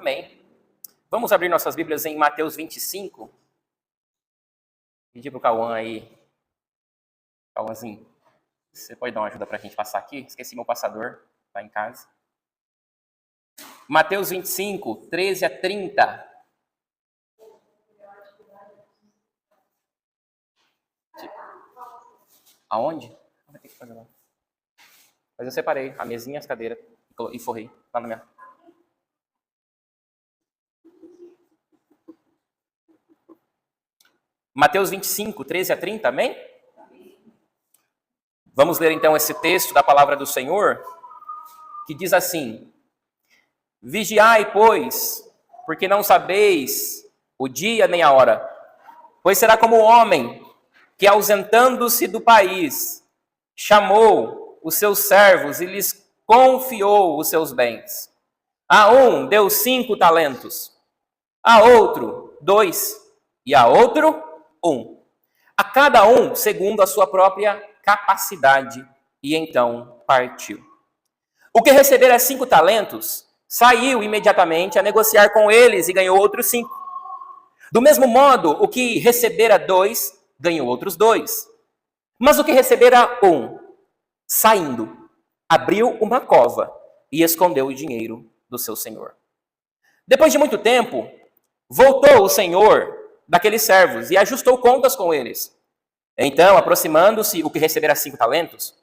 Amém. Vamos abrir nossas Bíblias em Mateus 25. Pedir para o Cauã aí. Cauãzinho, você pode dar uma ajuda para a gente passar aqui? Esqueci meu passador, está em casa. Mateus 25, 13 a 30. Aonde? Vai ter que fazer lá. Mas eu separei a mesinha e as cadeiras e forrei lá na minha. Mateus 25, 13 a 30, amém? Vamos ler então esse texto da palavra do Senhor, que diz assim: Vigiai, pois, porque não sabeis o dia nem a hora, pois será como o homem que, ausentando-se do país, chamou os seus servos e lhes confiou os seus bens. A um deu 5 talentos, a outro 2, e a outro 1. A cada um segundo a sua própria capacidade, e então partiu. O que recebera 5 talentos, saiu imediatamente a negociar com eles e ganhou outros 5. Do mesmo modo, o que recebera 2, ganhou outros 2. Mas o que recebera 1, saindo, abriu uma cova e escondeu o dinheiro do seu senhor. Depois de muito tempo, voltou o senhor daqueles servos e ajustou contas com eles. Então, aproximando-se o que recebera 5 talentos,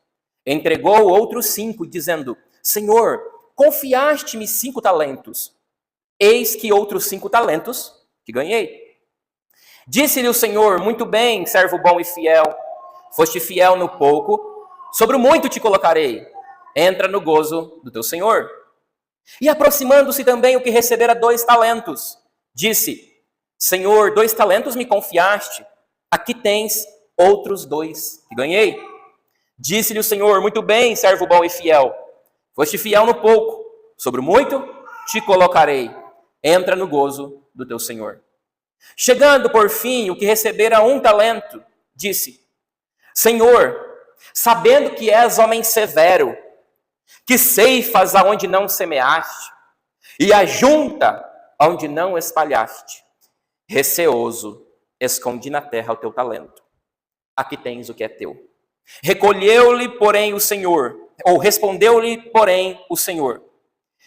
entregou outros 5, dizendo: Senhor, confiaste-me 5 talentos. Eis que outros 5 talentos te ganhei. Disse-lhe o Senhor: Muito bem, servo bom e fiel. Foste fiel no pouco, sobre o muito te colocarei. Entra no gozo do teu Senhor. E aproximando-se também o que recebera 2 talentos, disse: Senhor, 2 talentos me confiaste. Aqui tens outros 2 que ganhei. Disse-lhe o Senhor: Muito bem, servo bom e fiel. Foste fiel no pouco, sobre o muito te colocarei. Entra no gozo do teu Senhor. Chegando, por fim, o que recebera 1 talento, disse: Senhor, sabendo que és homem severo, que ceifas aonde não semeaste, e ajunta aonde não espalhaste, receoso, escondi na terra o teu talento. Aqui tens o que é teu. Recolheu-lhe, porém, o Senhor, ou respondeu-lhe, porém, o Senhor: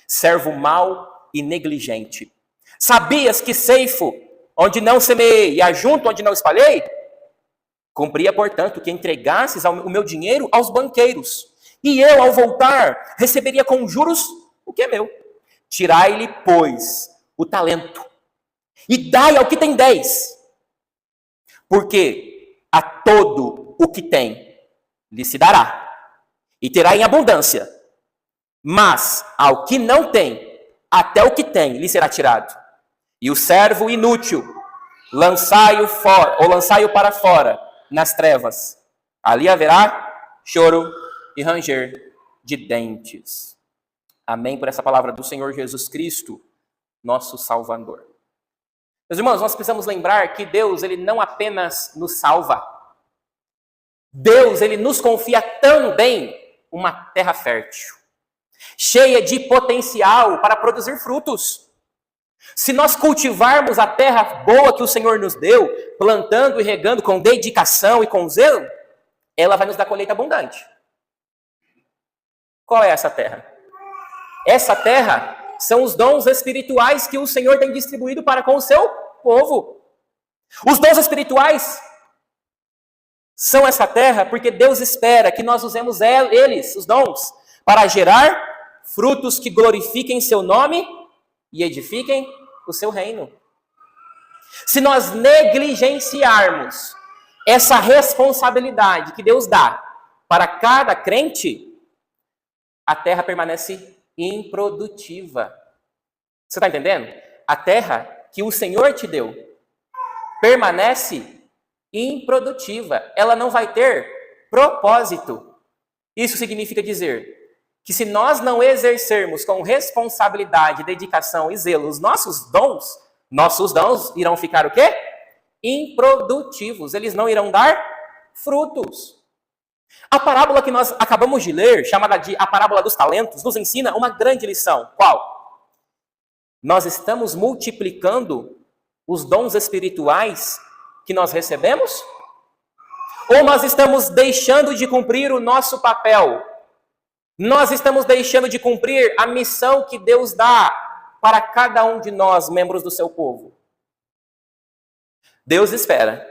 servo mau e negligente. Sabias que ceifo onde não semeei e ajunto onde não espalhei? Cumpria, portanto, que entregasses o meu dinheiro aos banqueiros, e eu, ao voltar, receberia com juros o que é meu. Tirai-lhe, pois, o talento, e dai ao que tem 10, porque a todo o que tem lhe se dará, e terá em abundância. Mas ao que não tem, até o que tem lhe será tirado. E o servo inútil, lançai-o fora, ou lançai-o para fora, nas trevas. Ali haverá choro e ranger de dentes. Amém por essa palavra do Senhor Jesus Cristo, nosso Salvador. Meus irmãos, nós precisamos lembrar que Deus, Ele não apenas nos salva. Deus, Ele nos confia também uma terra fértil, cheia de potencial para produzir frutos. Se nós cultivarmos a terra boa que o Senhor nos deu, plantando e regando com dedicação e com zelo, ela vai nos dar colheita abundante. Qual é essa terra? Essa terra são os dons espirituais que o Senhor tem distribuído para com o seu povo. Os dons espirituais são essa terra porque Deus espera que nós usemos eles, os dons, para gerar frutos que glorifiquem seu nome e edifiquem o seu reino. Se nós negligenciarmos essa responsabilidade que Deus dá para cada crente, a terra permanece improdutiva. Você está entendendo? A terra que o Senhor te deu permanece improdutiva. Ela não vai ter propósito. Isso significa dizer que se nós não exercermos com responsabilidade, dedicação e zelo os nossos dons irão ficar o quê? Improdutivos. Eles não irão dar frutos. A parábola que nós acabamos de ler, chamada de a parábola dos talentos, nos ensina uma grande lição. Qual? Nós estamos multiplicando os dons espirituais que nós recebemos? Ou nós estamos deixando de cumprir o nosso papel? Nós estamos deixando de cumprir a missão que Deus dá para cada um de nós, membros do seu povo? Deus espera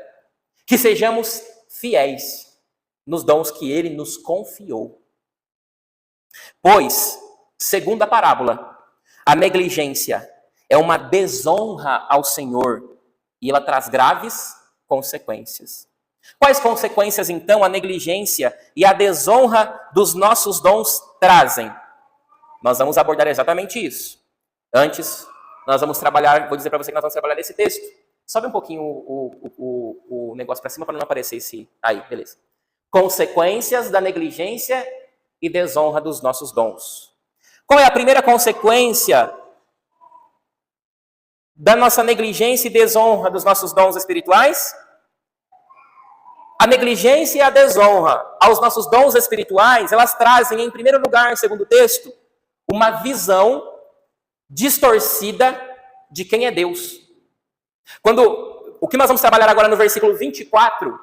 que sejamos fiéis nos dons que Ele nos confiou. Pois, segundo a parábola, a negligência é uma desonra ao Senhor e ela traz graves consequências. Quais consequências, então, a negligência e a desonra dos nossos dons trazem? Nós vamos abordar exatamente isso. Antes, nós vamos trabalhar, vou dizer para você que nós vamos trabalhar esse texto. Sobe um pouquinho o negócio para cima para não aparecer esse... Aí, beleza. Consequências da negligência e desonra dos nossos dons. Qual é a primeira consequência da nossa negligência e desonra dos nossos dons espirituais? A negligência e a desonra aos nossos dons espirituais, elas trazem, em primeiro lugar, segundo o texto, uma visão distorcida de quem é Deus. O que nós vamos trabalhar agora no versículo 24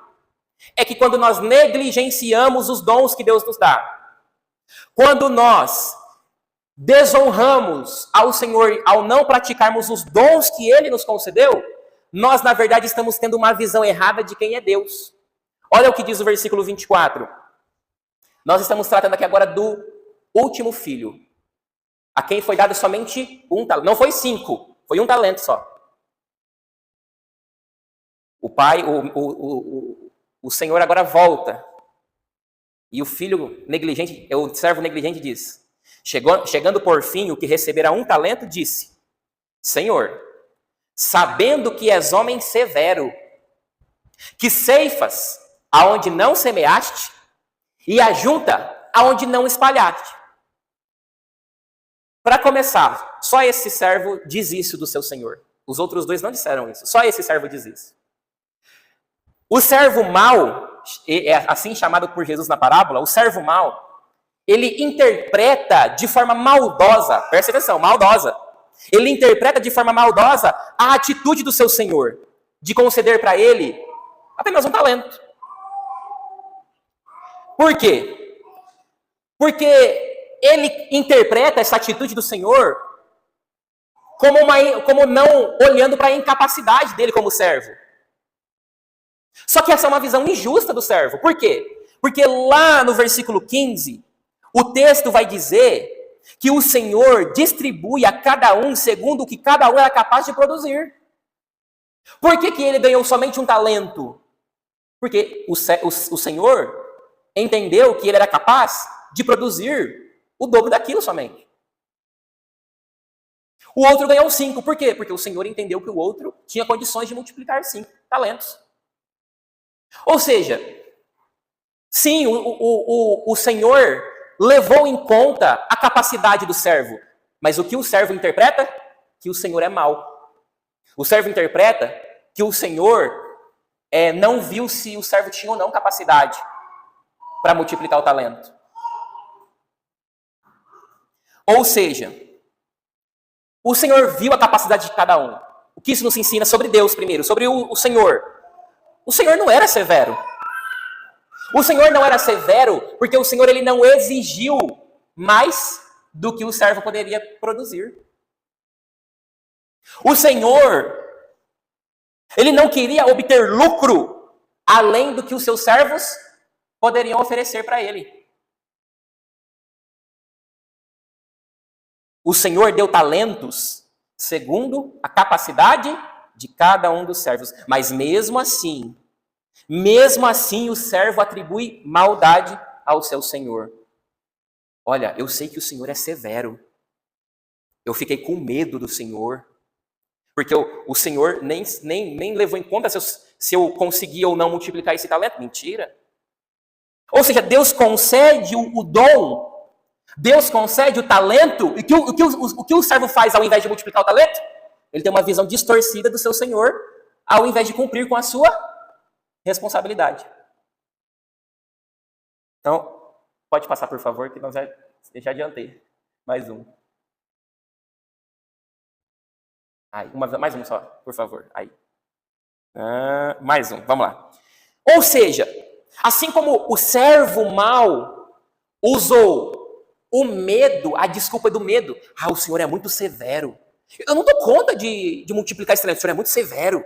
é que quando nós negligenciamos os dons que Deus nos dá, quando nós desonramos ao Senhor ao não praticarmos os dons que Ele nos concedeu, nós, na verdade, estamos tendo uma visão errada de quem é Deus. Olha o que diz o versículo 24. Nós estamos tratando aqui agora do último filho, a quem foi dado somente um talento. Não foi 5, foi um talento só. O pai, o Senhor agora volta. E o filho negligente, o servo negligente diz, chegando por fim, o que recebera um talento, disse, Senhor, sabendo que és homem severo, que ceifas aonde não semeaste e ajunta aonde não espalhaste. Para começar, só esse servo diz isso do seu senhor. Os outros dois não disseram isso. Só esse servo diz isso. O servo mau, é assim chamado por Jesus na parábola, o servo mau, ele interpreta de forma maldosa, presta atenção, maldosa. Ele interpreta de forma maldosa a atitude do seu senhor, de conceder para ele apenas um talento. Por quê? Porque ele interpreta essa atitude do Senhor como não olhando para a incapacidade dele como servo. Só que essa é uma visão injusta do servo. Por quê? Porque lá no versículo 15, o texto vai dizer que o Senhor distribui a cada um segundo o que cada um era capaz de produzir. Por que ele ganhou somente um talento? Porque o Senhor entendeu que ele era capaz de produzir o dobro daquilo somente. O outro ganhou 5. Por quê? Porque o Senhor entendeu que o outro tinha condições de multiplicar 5 talentos. Ou seja, sim, o Senhor levou em conta a capacidade do servo. Mas o que o servo interpreta? Que o Senhor é mau. O servo interpreta que o Senhor não viu se o servo tinha ou não capacidade para multiplicar o talento. Ou seja, o Senhor viu a capacidade de cada um. O que isso nos ensina sobre Deus primeiro, sobre o Senhor. O Senhor não era severo. O Senhor não era severo porque o Senhor ele não exigiu mais do que o servo poderia produzir. O Senhor, ele não queria obter lucro além do que os seus servos poderiam oferecer para ele. O Senhor deu talentos segundo a capacidade de cada um dos servos. Mas mesmo assim o servo atribui maldade ao seu Senhor. Olha, eu sei que o Senhor é severo. Eu fiquei com medo do Senhor. Porque o Senhor nem levou em conta se eu conseguia ou não multiplicar esse talento. Mentira. Ou seja, Deus concede o dom, Deus concede o talento, e o que o servo faz ao invés de multiplicar o talento? Ele tem uma visão distorcida do seu Senhor, ao invés de cumprir com a sua responsabilidade. Então, pode passar, por favor, que nós já adiantei. Mais um. Aí, mais um só, por favor. Aí. Mais um, vamos lá. Ou seja, assim como o servo mau usou o medo, a desculpa do medo. O Senhor é muito severo. Eu não dou conta de multiplicar esse talento. O Senhor é muito severo.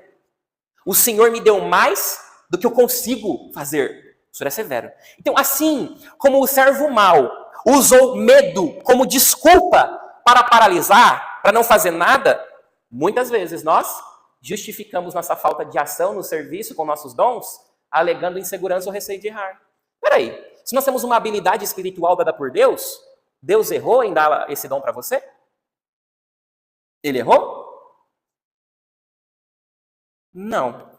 O Senhor me deu mais do que eu consigo fazer. O Senhor é severo. Então, assim como o servo mau usou medo como desculpa para paralisar, para não fazer nada, muitas vezes nós justificamos nossa falta de ação no serviço com nossos dons, alegando insegurança ou receio de errar. Peraí, se nós temos uma habilidade espiritual dada por Deus, Deus errou em dar esse dom para você? Ele errou? Não.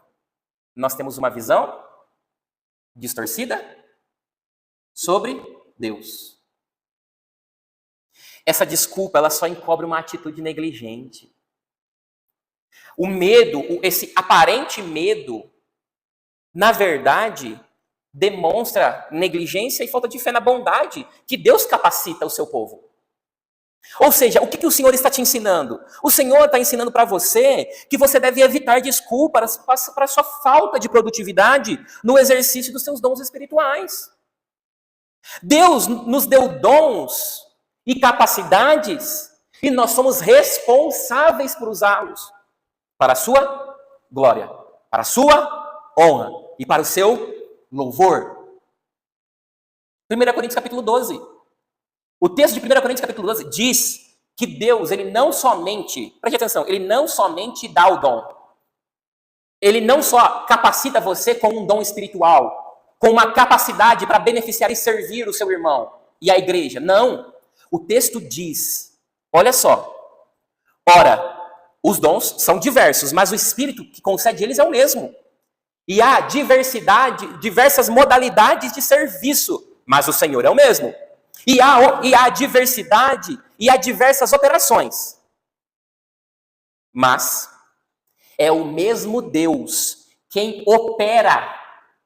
Nós temos uma visão distorcida sobre Deus. Essa desculpa, ela só encobre uma atitude negligente. O medo, esse aparente medo, na verdade, demonstra negligência e falta de fé na bondade que Deus capacita o seu povo. Ou seja, o que o Senhor está te ensinando? O Senhor está ensinando para você que você deve evitar desculpas para a sua falta de produtividade no exercício dos seus dons espirituais. Deus nos deu dons e capacidades e nós somos responsáveis por usá-los para a sua glória, para a sua honra e para o seu louvor. 1 Coríntios capítulo 12. O texto de 1 Coríntios capítulo 12 diz que Deus, ele não somente, preste atenção, ele não somente dá o dom. Ele não só capacita você com um dom espiritual, com uma capacidade para beneficiar e servir o seu irmão e a igreja. Não. O texto diz, olha só, ora, os dons são diversos, mas o Espírito que concede eles é o mesmo. E há diversas modalidades de serviço, mas o Senhor é o mesmo. E há diversidade e há diversas operações. Mas é o mesmo Deus quem opera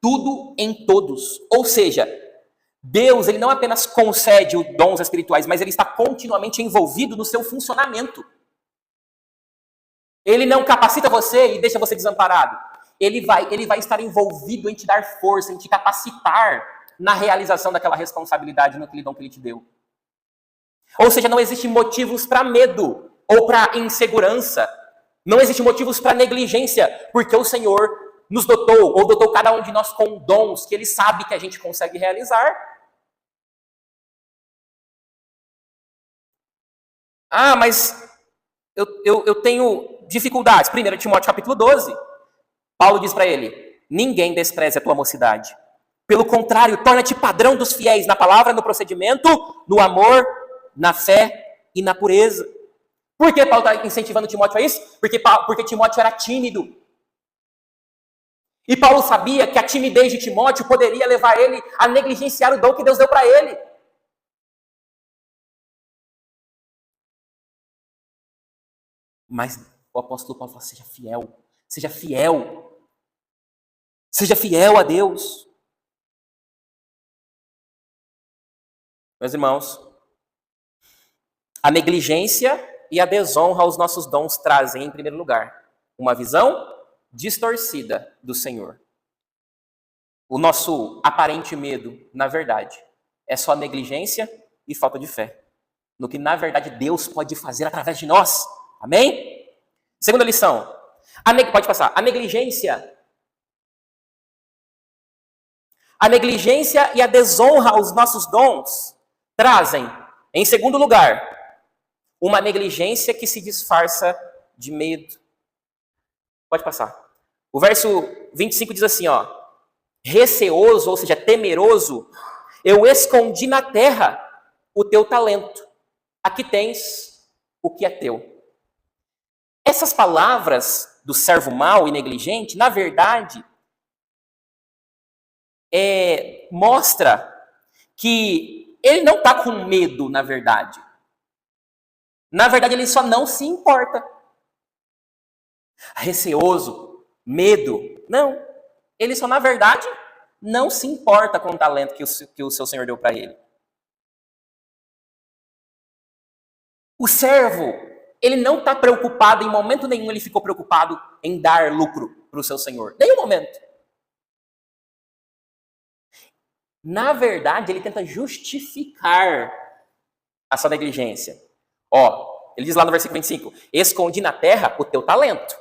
tudo em todos. Ou seja, Deus, ele não apenas concede os dons espirituais, mas ele está continuamente envolvido no seu funcionamento. Ele não capacita você e deixa você desamparado. Ele vai estar envolvido em te dar força, em te capacitar na realização daquela responsabilidade naquele dom que ele te deu. Ou seja, não existem motivos para medo ou para insegurança. Não existem motivos para negligência, porque o Senhor nos dotou, ou dotou cada um de nós com dons que ele sabe que a gente consegue realizar. Mas eu tenho dificuldades. 1 Timóteo capítulo 12. Paulo diz para ele, ninguém despreze a tua mocidade. Pelo contrário, torna-te padrão dos fiéis na palavra, no procedimento, no amor, na fé e na pureza. Por que Paulo está incentivando Timóteo a isso? Porque Timóteo era tímido. E Paulo sabia que a timidez de Timóteo poderia levar ele a negligenciar o dom que Deus deu para ele. Mas o apóstolo Paulo fala, seja fiel. Seja fiel. Seja fiel a Deus. Meus irmãos, a negligência e a desonra aos nossos dons trazem, em primeiro lugar, uma visão distorcida do Senhor. O nosso aparente medo, na verdade, é só negligência e falta de fé. No que, na verdade, Deus pode fazer através de nós. Amém? Segunda lição. Pode passar. A negligência e a desonra aos nossos dons trazem, em segundo lugar, uma negligência que se disfarça de medo. Pode passar. O verso 25 diz assim, receoso, ou seja, temeroso, eu escondi na terra o teu talento. Aqui tens o que é teu. Essas palavras do servo mau e negligente, na verdade, mostra que ele não está com medo, na verdade. Na verdade, ele só não se importa. Receoso, medo, não. Ele só, na verdade, não se importa com o talento que o seu Senhor deu para ele. O servo Ele não está preocupado, em momento nenhum ele ficou preocupado em dar lucro para o seu senhor. Nenhum momento. Na verdade, ele tenta justificar a sua negligência. Ó, ele diz lá no versículo 25, escondi na terra o teu talento.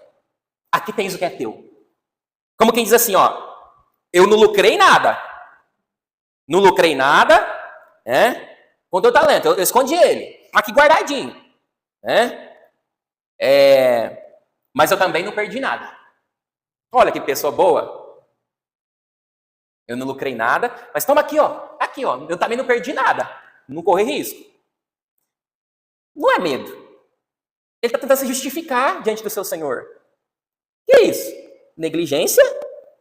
Aqui tens o que é teu. Como quem diz assim, ó, eu não lucrei nada. Não lucrei nada, né? Com o teu talento. Eu escondi ele. Aqui guardadinho. Né? Mas eu também não perdi nada. Olha que pessoa boa. Eu não lucrei nada, mas toma aqui, ó. Aqui, ó. Eu também não perdi nada. Não corri risco. Não é medo. Ele está tentando se justificar diante do seu Senhor. Que é isso? Negligência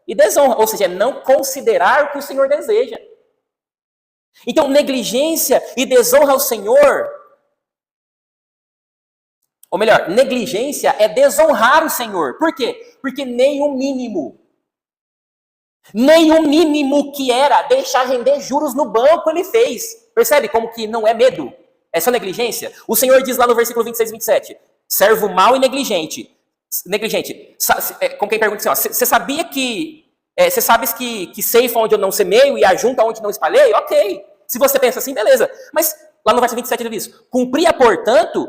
e desonra. Ou seja, não considerar o que o Senhor deseja. Então, negligência e desonra ao Senhor, ou melhor, negligência é desonrar o Senhor. Por quê? Porque nem o mínimo que era deixar render juros no banco ele fez. Percebe como que não é medo? É só negligência? O Senhor diz lá no versículo 26 e 27, servo mau e negligente. Com quem pergunta assim, você sabia que... Você sabe que ceifa onde eu não semeio e ajunta onde não espalhei? Ok. Se você pensa assim, beleza. Mas lá no verso 27 ele diz, cumpria, portanto,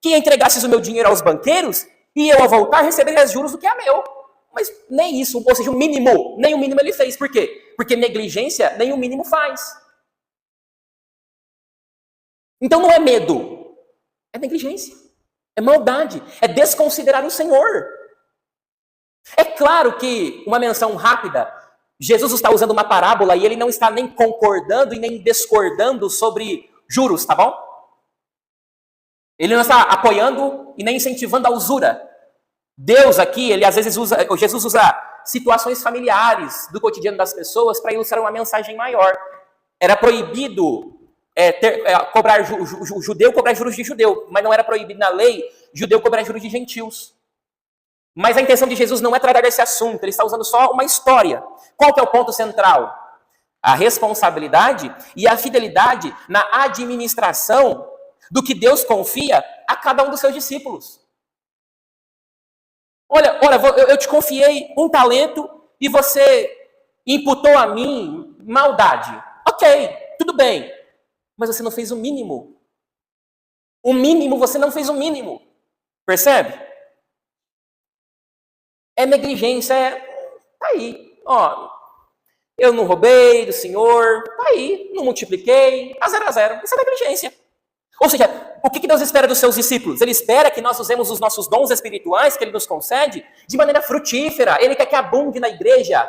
que entregasses o meu dinheiro aos banqueiros e eu, ao voltar, receberia juros do que é meu. Mas nem isso, ou seja, nem o mínimo ele fez. Por quê? Porque negligência, nem o mínimo faz. Então não é medo, é negligência, é maldade, é desconsiderar o Senhor. É claro que uma menção rápida, Jesus está usando uma parábola e ele não está nem concordando e nem discordando sobre juros, tá bom? Ele não está apoiando e nem incentivando a usura. Deus aqui, ele às vezes Jesus usa situações familiares do cotidiano das pessoas para ilustrar uma mensagem maior. Era proibido cobrar judeu cobrar juros de judeu, mas não era proibido na lei judeu cobrar juros de gentios. Mas a intenção de Jesus não é tratar desse assunto, ele está usando só uma história. Qual que é o ponto central? A responsabilidade e a fidelidade na administração do que Deus confia a cada um dos seus discípulos. Olha, eu te confiei um talento e você imputou a mim maldade. Ok, tudo bem. Mas você não fez o mínimo. O mínimo, você não fez o mínimo. Percebe? É negligência, tá aí. Ó, eu não roubei do Senhor, tá aí. Não multipliquei, tá 0 a 0. Isso é negligência. Ou seja, o que Deus espera dos seus discípulos? Ele espera que nós usemos os nossos dons espirituais que Ele nos concede de maneira frutífera. Ele quer que abunde na igreja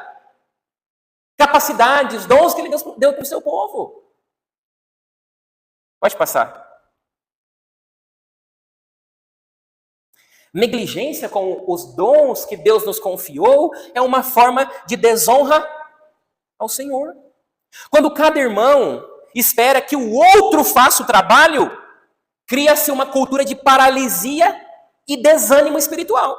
capacidades, dons que Ele deu para o seu povo. Pode passar. Negligência com os dons que Deus nos confiou é uma forma de desonra ao Senhor. Quando cada irmão espera que o outro faça o trabalho, cria-se uma cultura de paralisia e desânimo espiritual.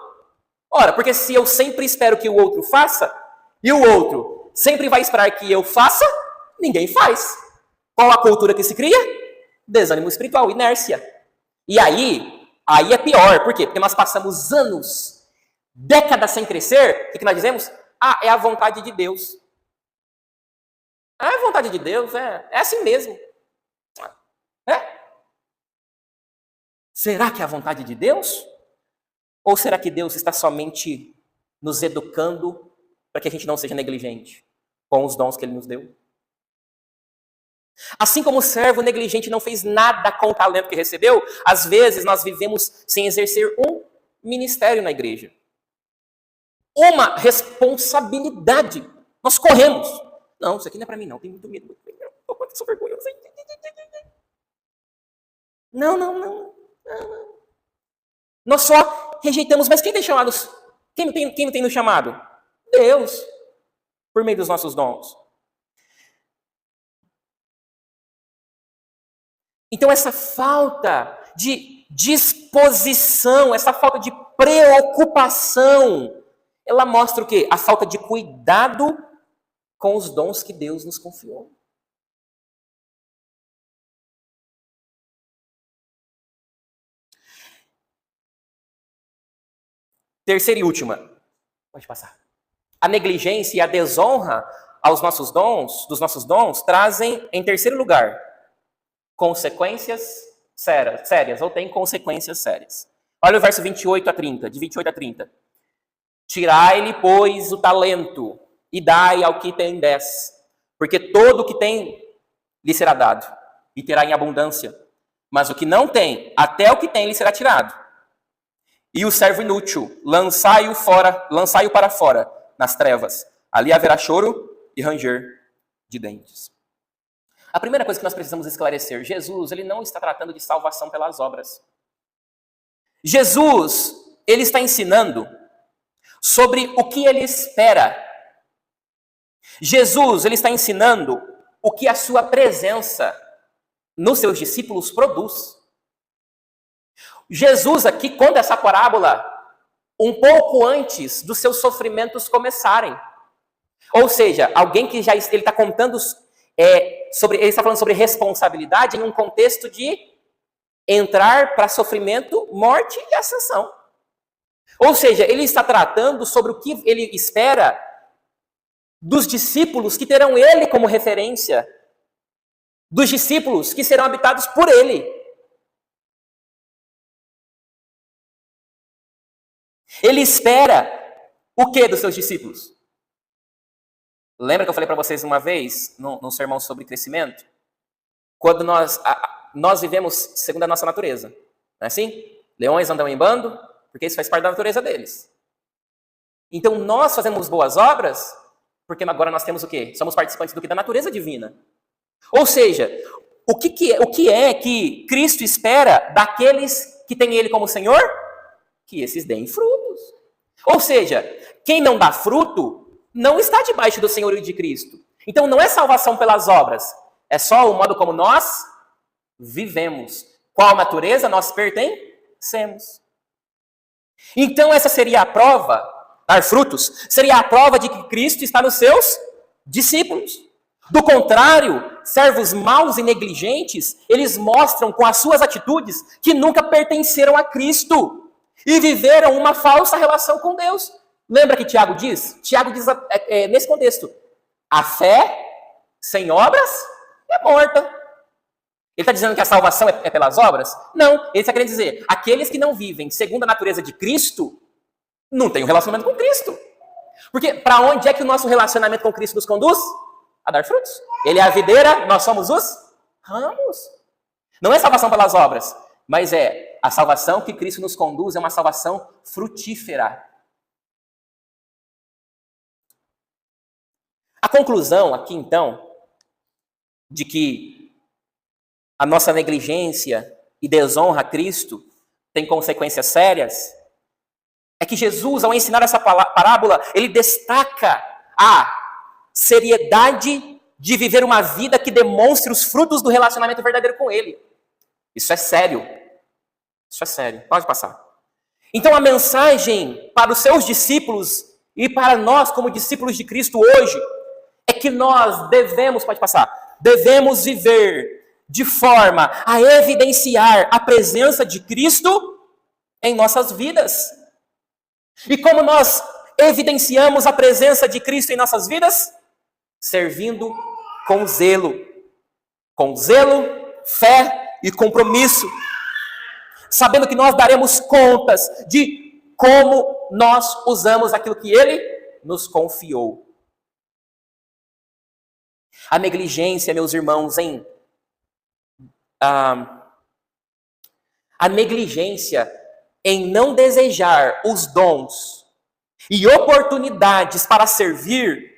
Ora, porque se eu sempre espero que o outro faça, e o outro sempre vai esperar que eu faça, ninguém faz. Qual a cultura que se cria? Desânimo espiritual, inércia. E aí é pior. Por quê? Porque nós passamos anos, décadas sem crescer. O que nós dizemos? Ah, é a vontade de Deus. Ah, é a vontade de Deus, é assim mesmo. Será que é a vontade de Deus? Ou será que Deus está somente nos educando para que a gente não seja negligente com os dons que Ele nos deu? Assim como o servo negligente não fez nada com o talento que recebeu, às vezes nós vivemos sem exercer um ministério na igreja. Uma responsabilidade. Nós corremos. Não, isso aqui não é para mim, não. Tenho muito medo. Sou vergonhoso. Não. Nós só rejeitamos. Mas quem tem chamados? Quem não tem nos chamado? Deus. Por meio dos nossos dons. Então, essa falta de disposição, essa falta de preocupação, ela mostra o quê? A falta de cuidado com os dons que Deus nos confiou. Terceira e última. Pode passar. A negligência e a desonra aos nossos dons, dos nossos dons, trazem, em terceiro lugar, consequências sérias, ou tem consequências sérias. Olha o verso 28 a 30, de 28 a 30. Tirai-lhe, pois, o talento, e dai ao que tem 10, porque todo o que tem lhe será dado, e terá em abundância. Mas o que não tem, até o que tem lhe será tirado. E o servo inútil, lançai-o para fora, nas trevas. Ali haverá choro e ranger de dentes. A primeira coisa que nós precisamos esclarecer, Jesus, ele não está tratando de salvação pelas obras. Jesus, ele está ensinando sobre o que ele espera. Jesus, ele está ensinando o que a sua presença nos seus discípulos produz. Jesus aqui conta essa parábola um pouco antes dos seus sofrimentos começarem. Ou seja, alguém que já ele está contando ele está falando sobre responsabilidade em um contexto de entrar para sofrimento, morte e ascensão. Ou seja, ele está tratando sobre o que ele espera dos discípulos que terão ele como referência, dos discípulos que serão habitados por ele. Ele espera o que dos seus discípulos? Lembra que eu falei para vocês uma vez, num sermão sobre crescimento? Quando nós vivemos segundo a nossa natureza. Não é assim? Leões andam em bando, porque isso faz parte da natureza deles. Então nós fazemos boas obras, porque agora nós temos o quê? Somos participantes do que? Da natureza divina. Ou seja, o que é que Cristo espera daqueles que têm Ele como Senhor? Que esses deem frutos. Ou seja, quem não dá fruto não está debaixo do senhorio de Cristo. Então não é salvação pelas obras, é só o modo como nós vivemos. Qual natureza nós pertencemos. Então essa seria a prova, dar frutos, seria a prova de que Cristo está nos seus discípulos. Do contrário, servos maus e negligentes, eles mostram com as suas atitudes que nunca pertenceram a Cristo e viveram uma falsa relação com Deus. Lembra que Tiago diz? Tiago diz nesse contexto, a fé sem obras é morta. Ele está dizendo que a salvação é pelas obras? Não, ele está querendo dizer, aqueles que não vivem segundo a natureza de Cristo, não têm um relacionamento com Cristo. Porque para onde é que o nosso relacionamento com Cristo nos conduz? A dar frutos. Ele é a videira, nós somos os ramos. Não é salvação pelas obras, mas é a salvação que Cristo nos conduz, é uma salvação frutífera. A conclusão aqui, então, de que a nossa negligência e desonra a Cristo tem consequências sérias, é que Jesus, ao ensinar essa parábola, ele destaca a seriedade de viver uma vida que demonstre os frutos do relacionamento verdadeiro com Ele. Isso é sério. Isso é sério. Pode passar. Então a mensagem para os seus discípulos e para nós como discípulos de Cristo hoje é que nós devemos, pode passar, devemos viver de forma a evidenciar a presença de Cristo em nossas vidas. E como nós evidenciamos a presença de Cristo em nossas vidas? Servindo com zelo, fé e compromisso, sabendo que nós daremos contas de como nós usamos aquilo que Ele nos confiou. A negligência, meus irmãos, a negligência em não desejar os dons e oportunidades para servir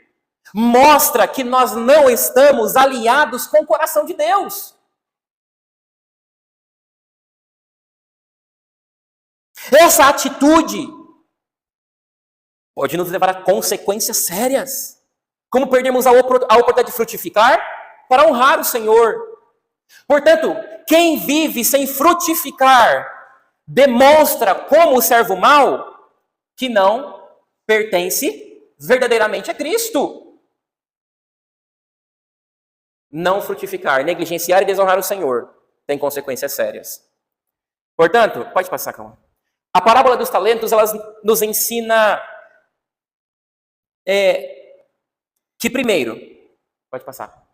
mostra que nós não estamos alinhados com o coração de Deus. Essa atitude pode nos levar a consequências sérias, como perdermos a oportunidade de frutificar para honrar o Senhor. Portanto, quem vive sem frutificar demonstra como o servo mau que não pertence verdadeiramente a Cristo. Não frutificar, negligenciar e desonrar o Senhor tem consequências sérias. Portanto, pode passar, calma. A parábola dos talentos, ela nos ensina que, primeiro, pode passar,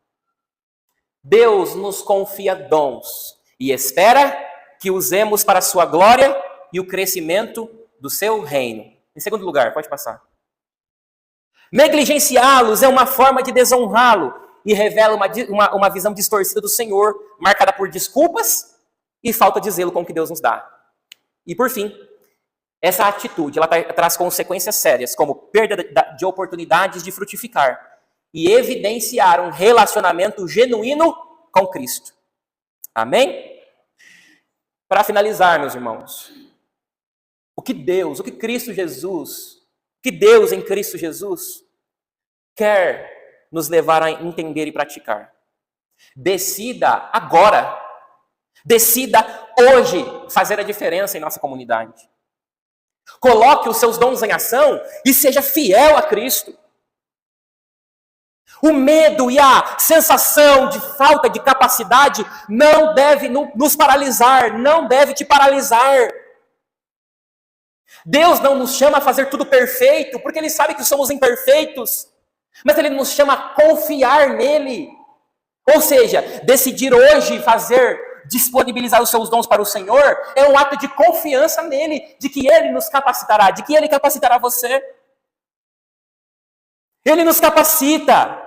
Deus nos confia dons e espera que usemos para a sua glória e o crescimento do seu reino. Em segundo lugar, pode passar. Negligenciá-los é uma forma de desonrá-lo e revela uma visão distorcida do Senhor, marcada por desculpas e falta de zelo com o que Deus nos dá. E por fim, essa atitude ela traz consequências sérias, como perda de oportunidades de frutificar e evidenciar um relacionamento genuíno com Cristo. Amém? Para finalizar, meus irmãos, o que Deus em Cristo Jesus quer nos levar a entender e praticar. Decida agora, decida hoje fazer a diferença em nossa comunidade. Coloque os seus dons em ação e seja fiel a Cristo. O medo e a sensação de falta de capacidade não deve nos paralisar, não deve te paralisar. Deus não nos chama a fazer tudo perfeito, porque Ele sabe que somos imperfeitos, mas Ele nos chama a confiar nele. Ou seja, decidir hoje disponibilizar os seus dons para o Senhor é um ato de confiança nele, de que Ele nos capacitará, de que Ele capacitará você. Ele nos capacita.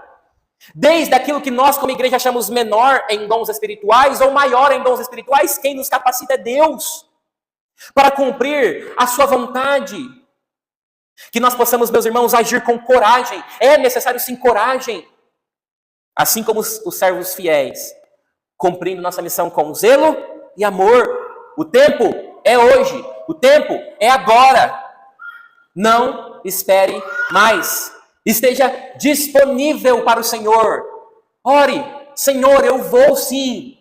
Desde aquilo que nós como igreja achamos menor em dons espirituais ou maior em dons espirituais, quem nos capacita é Deus. Para cumprir a sua vontade. Que nós possamos, meus irmãos, agir com coragem. É necessário sim coragem. Assim como os servos fiéis, cumprindo nossa missão com zelo e amor. O tempo é hoje. O tempo é agora. Não espere mais. Esteja disponível para o Senhor. Ore, Senhor, eu vou sim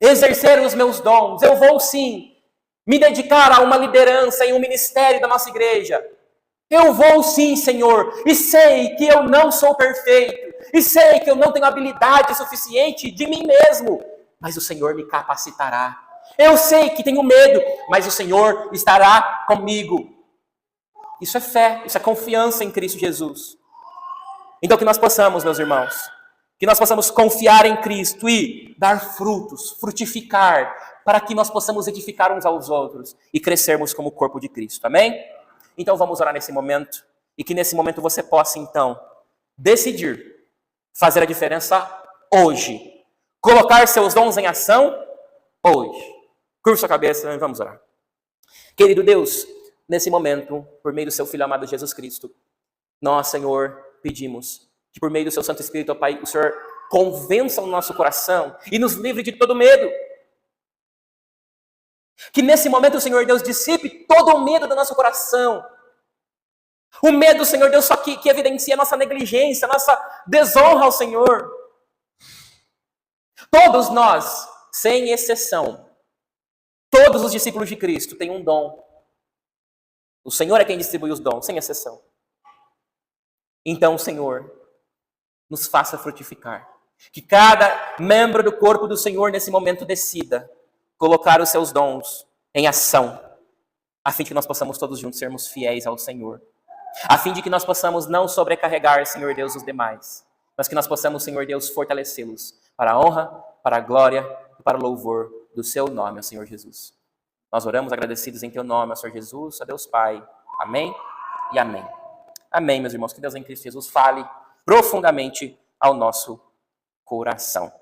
exercer os meus dons. Eu vou sim me dedicar a uma liderança em um ministério da nossa igreja. Eu vou sim, Senhor, e sei que eu não sou perfeito, e sei que eu não tenho habilidade suficiente de mim mesmo, mas o Senhor me capacitará. Eu sei que tenho medo, mas o Senhor estará comigo. Isso é fé, isso é confiança em Cristo Jesus. Então que nós possamos, meus irmãos, que nós possamos confiar em Cristo e dar frutos, frutificar, para que nós possamos edificar uns aos outros e crescermos como o corpo de Cristo. Amém? Então vamos orar nesse momento e que nesse momento você possa então decidir fazer a diferença hoje. Colocar seus dons em ação hoje. Curva sua cabeça e vamos orar. Querido Deus, nesse momento, por meio do seu Filho amado Jesus Cristo, nós, Senhor, pedimos que por meio do seu Santo Espírito, ó Pai, o Senhor convença o nosso coração e nos livre de todo medo. Que nesse momento, Senhor Deus, dissipe todo o medo do nosso coração. O medo, Senhor Deus, só que evidencia a nossa negligência, a nossa desonra ao Senhor. Todos nós, sem exceção, todos os discípulos de Cristo têm um dom. O Senhor é quem distribui os dons, sem exceção. Então, Senhor, nos faça frutificar. Que cada membro do corpo do Senhor nesse momento decida colocar os seus dons em ação, a fim de que nós possamos todos juntos sermos fiéis ao Senhor. A fim de que nós possamos não sobrecarregar, Senhor Deus, os demais, mas que nós possamos, Senhor Deus, fortalecê-los para a honra, para a glória e para o louvor do seu nome, ó Senhor Jesus. Nós oramos agradecidos em teu nome, ó Senhor Jesus, a Deus Pai. Amém e amém. Amém, meus irmãos. Que Deus em Cristo Jesus fale profundamente ao nosso coração.